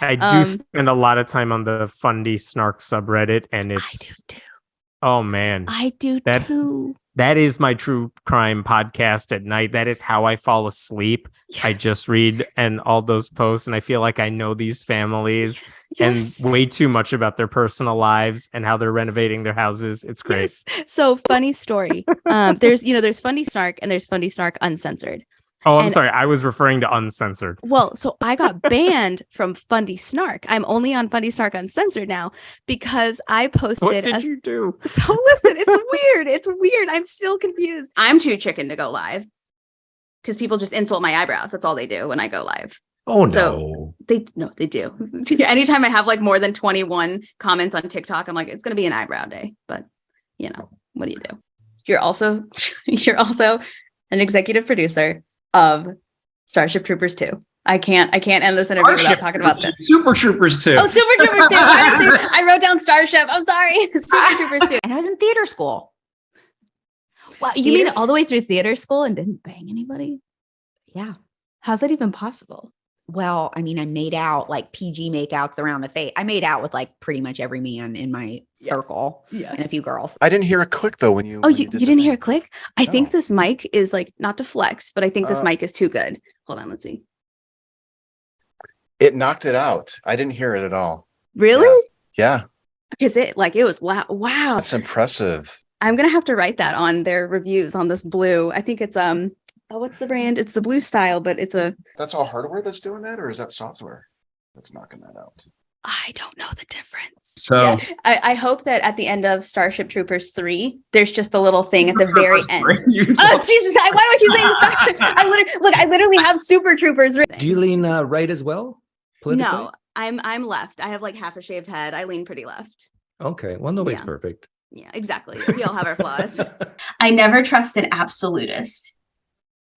I do spend a lot of time on the Fundie Snark subreddit, and I do too. Oh man, I do too. That is my true crime podcast at night. That is how I fall asleep. Yes. I just read and all those posts, and I feel like I know these families and way too much about their personal lives and how they're renovating their houses. It's great. Yes. So funny story. There's Fundie Snark and there's Fundie Snark Uncensored. Oh, I'm sorry. I was referring to Uncensored. Well, so I got banned from Fundie Snark. I'm only on Fundie Snark Uncensored now because I posted. What did you do? So listen, it's weird. It's weird. I'm still confused. I'm too chicken to go live because people just insult my eyebrows. That's all they do when I go live. Oh, no. So they do. Anytime I have like more than 21 comments on TikTok, I'm like, it's going to be an eyebrow day. But, what do you do? You're also an executive producer of Starship Troopers 2. I can't end this interview without talking about this. Super Troopers 2. Oh, Super Troopers 2. I wrote down Starship. I'm sorry. Super Troopers 2. And I was in theater school. Wow, you mean all the way through theater school and didn't bang anybody? Yeah. How's that even possible? Well, I mean, I made out like PG makeouts around the face. I made out with like pretty much every man in my circle and a few girls. I didn't hear a click though when you. Oh, you didn't hear a click? I think this mic is like, not to flex, but I think this mic is too good. Hold on, let's see. It knocked it out. I didn't hear it at all. Really? Yeah. Because it was loud. Wow. That's impressive. I'm gonna have to write that on their reviews on this blue. I think it's what's the brand? It's the Blue Style, but it's That's all hardware that's doing that, or is that software that's knocking that out? I don't know the difference. So I hope that at the end of Starship Troopers 3, there's just a little thing at the very end. Oh, Jesus! Why do I keep saying Starship? I literally have Super Troopers written. Do you lean right as well? Politically? No, I'm left. I have like half a shaved head. I lean pretty left. Okay, well, nobody's perfect. Yeah, exactly. We all have our flaws. I never trust an absolutist.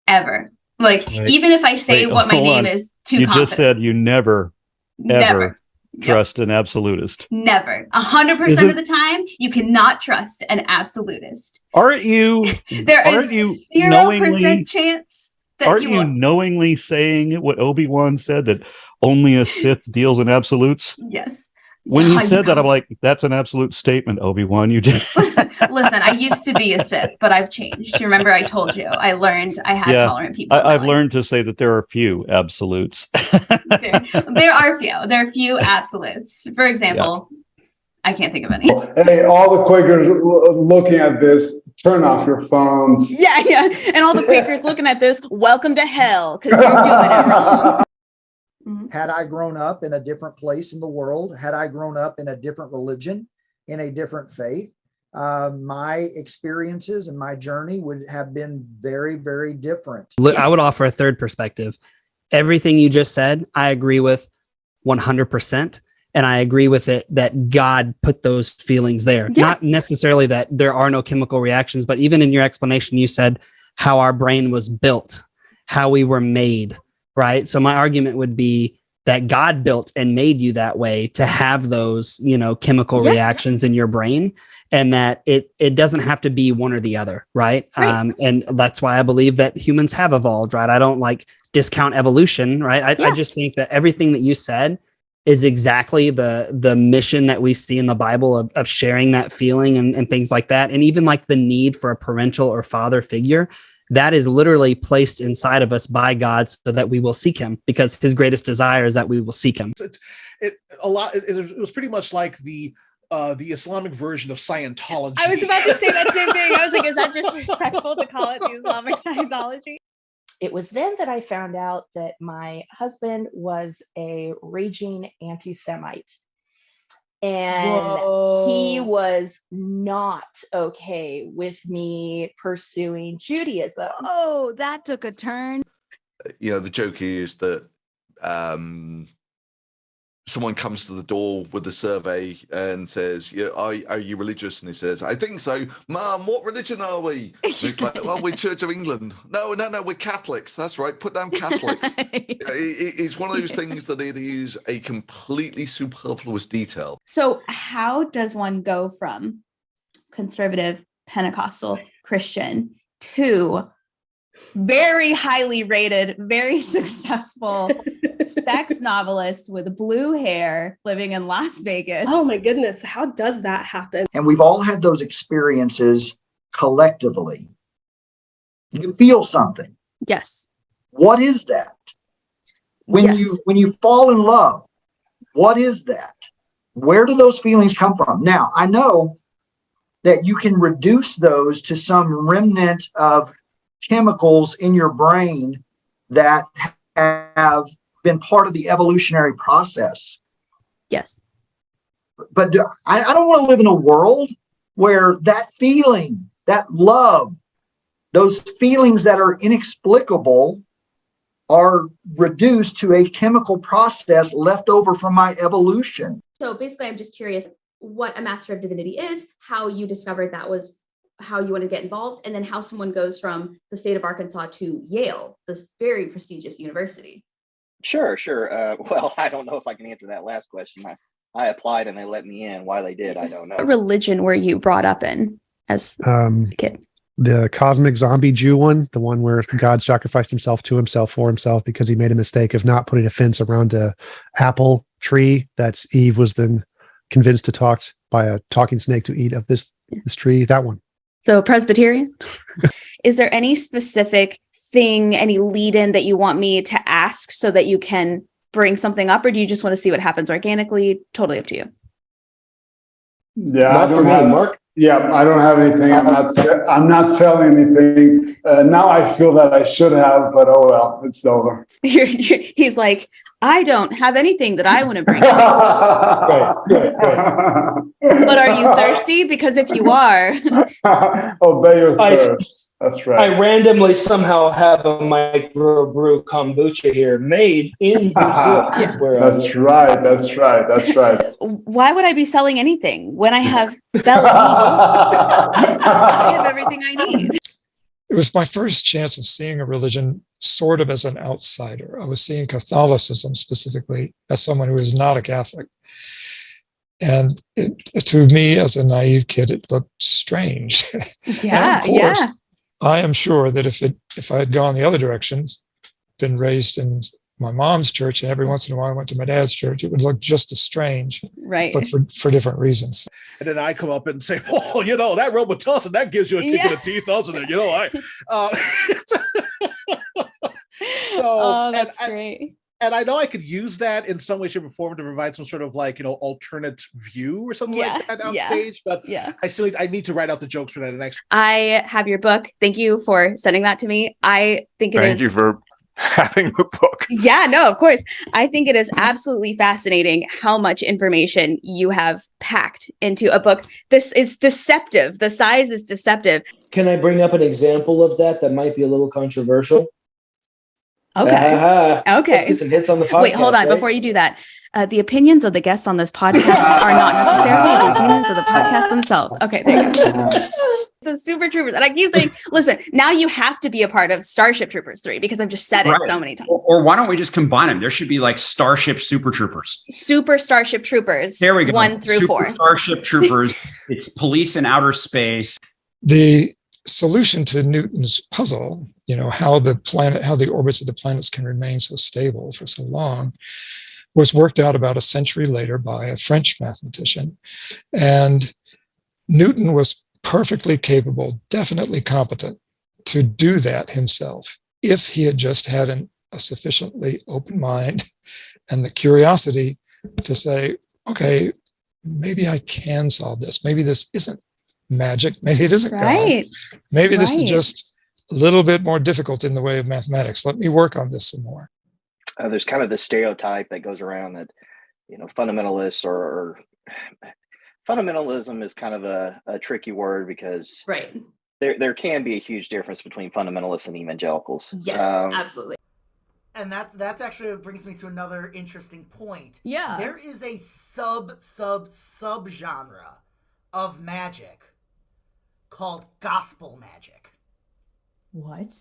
Ever. Even if I say what my name is too confident. You just said you never, ever trust an absolutist. Never. 100% of the time, you cannot trust an absolutist. Aren't you? There is 0% chance that aren't you knowingly saying what Obi-Wan said, that only a Sith deals in absolutes? Yes. When he said that, I'm like, that's an absolute statement, Obi-Wan. You just listen, I used to be a Sith, but I've changed. You remember I told you I learned I had tolerant people. I've learned to say that there are few absolutes. there are few. There are few absolutes. For example, I can't think of any. Hey, all the Quakers looking at this, turn off your phones. Yeah. And all the Quakers looking at this, welcome to hell, because you're doing it wrong. Had I grown up in a different place in the world, had I grown up in a different religion, in a different faith, my experiences and my journey would have been very, very different. I would offer a third perspective. Everything you just said, I agree with 100%. And I agree with it that God put those feelings there. Yeah. Not necessarily that there are no chemical reactions, but even in your explanation, you said how our brain was built, how we were made. Right. So my argument would be that God built and made you that way to have those, chemical reactions in your brain, and that it doesn't have to be one or the other. Right. And that's why I believe that humans have evolved. Right. I don't discount evolution. Right. I just think that everything that you said is exactly the mission that we see in the Bible of sharing that feeling and things like that. And even the need for a parental or father figure. That is literally placed inside of us by God so that we will seek him, because his greatest desire is that we will seek him. It was pretty much like the Islamic version of Scientology. I was about to say that same thing. I was like, is that disrespectful to call it the Islamic Scientology? It was then that I found out that my husband was a raging anti-Semite. And he was not okay with me pursuing Judaism. Oh, that took a turn. The joke is that someone comes to the door with a survey and says, are you religious? And he says, I think so. Mom, what religion are we? And it's like, well, we're Church of England. No, we're Catholics. That's right. Put down Catholics. It's one of those things that it is a completely superfluous detail. So how does one go from conservative Pentecostal Christian to very highly rated, very successful sex novelist with blue hair living in Las Vegas. Oh my goodness. How does that happen? And we've all had those experiences collectively. You feel something. Yes. What is that? When you fall in love, what is that? Where do those feelings come from? Now, I know that you can reduce those to some remnant of chemicals in your brain that have been part of the evolutionary process. Yes. But I don't want to live in a world where that feeling, that love, those feelings that are inexplicable are reduced to a chemical process left over from my evolution. So basically, I'm just curious what a Master of Divinity is, how you discovered that was how you want to get involved, and then how someone goes from the state of Arkansas to Yale, this very prestigious university. Sure. Well, I don't know if I can answer that last question. I applied and they let me in. Why they did, I don't know. What religion were you brought up in as a kid? The cosmic zombie Jew one, the one where God sacrificed himself to himself for himself because he made a mistake of not putting a fence around the apple tree that Eve was then convinced to talk by a talking snake to eat of this tree. That one. So Presbyterian. Is there any specific thing, any lead-in that you want me to ask so that you can bring something up, or do you just want to see what happens organically? Totally up to you. Yeah, I don't have anything. I'm not selling anything. Now I feel that I should have, but oh well, it's over. He's like, I don't have anything that I want to bring up. Right. But are you thirsty? Because if you are, obey your thirst. That's right. I randomly somehow have a microbrew kombucha here made in Brazil. That's right. Why would I be selling anything when I have Bella? I have everything I need. It was my first chance of seeing a religion sort of as an outsider. I was seeing Catholicism specifically as someone who is not a Catholic. And to me, as a naive kid, it looked strange. Yeah, and of course, I am sure that if I had gone the other direction, been raised in my mom's church, and every once in a while I went to my dad's church, it would look just as strange, right? But for different reasons. And then I come up and say, "Oh, that Robitussin, that gives you a kick in the teeth, doesn't it?" So that's great. And I know I could use that in some way, shape, or form to provide some sort of alternate view or something like that on stage. But I need to write out the jokes for that. And I have your book. Thank you for sending that to me. I think Thank you for having the book. Yeah, no, of course. I think it is absolutely fascinating how much information you have packed into a book. This is deceptive. The size is deceptive. Can I bring up an example of that might be a little controversial? Okay. Okay. Let's get some hits on the podcast. Wait, hold on. Right? Before you do that, the opinions of the guests on this podcast are not necessarily the opinions of the podcast themselves. Okay, there you go. So Super Troopers. And I keep saying, listen, now you have to be a part of Starship Troopers 3 because I've just said it so many times. Or why don't we just combine them? There should be like Starship Super Troopers. Super Starship Troopers. There we go. 1 through Super 4. Starship Troopers. It's police in outer space. The solution to Newton's puzzle, how the orbits of the planets can remain so stable for so long, was worked out about a century later by a French mathematician. And Newton was perfectly capable, definitely competent to do that himself if he had just had a sufficiently open mind and the curiosity to say, okay, maybe I can solve this. Maybe this isn't magic. Maybe it isn't God. Maybe this is just a little bit more difficult in the way of mathematics. Let me work on this some more. There's kind of this stereotype that goes around that, fundamentalists or fundamentalism is kind of a tricky word because there can be a huge difference between fundamentalists and evangelicals. Yes, absolutely. And that's actually what brings me to another interesting point. Yeah. There is a sub genre of magic called gospel magic. What?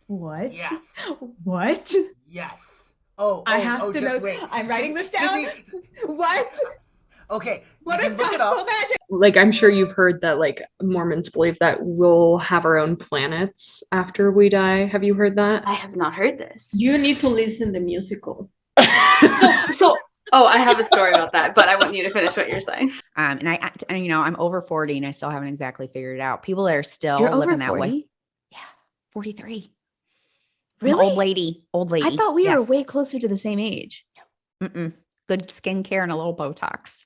Yes. What? Yes. I have to know. Wait. I'm writing this down. Sydney, What? Okay. What is gospel magic? Like, I'm sure you've heard that like Mormons believe that we'll have our own planets after we die. Have you heard that? I have not heard this. You need to listen to the musical. Oh, I have a story about that, but I want you to finish what you're saying. And I'm over 40 and I still haven't exactly figured it out. People that are still You're living over that 40? way. Yeah. 43. I'm Really? an old lady. I thought we Yes. were way closer to the same age. Mm-mm. Good skincare and a little Botox.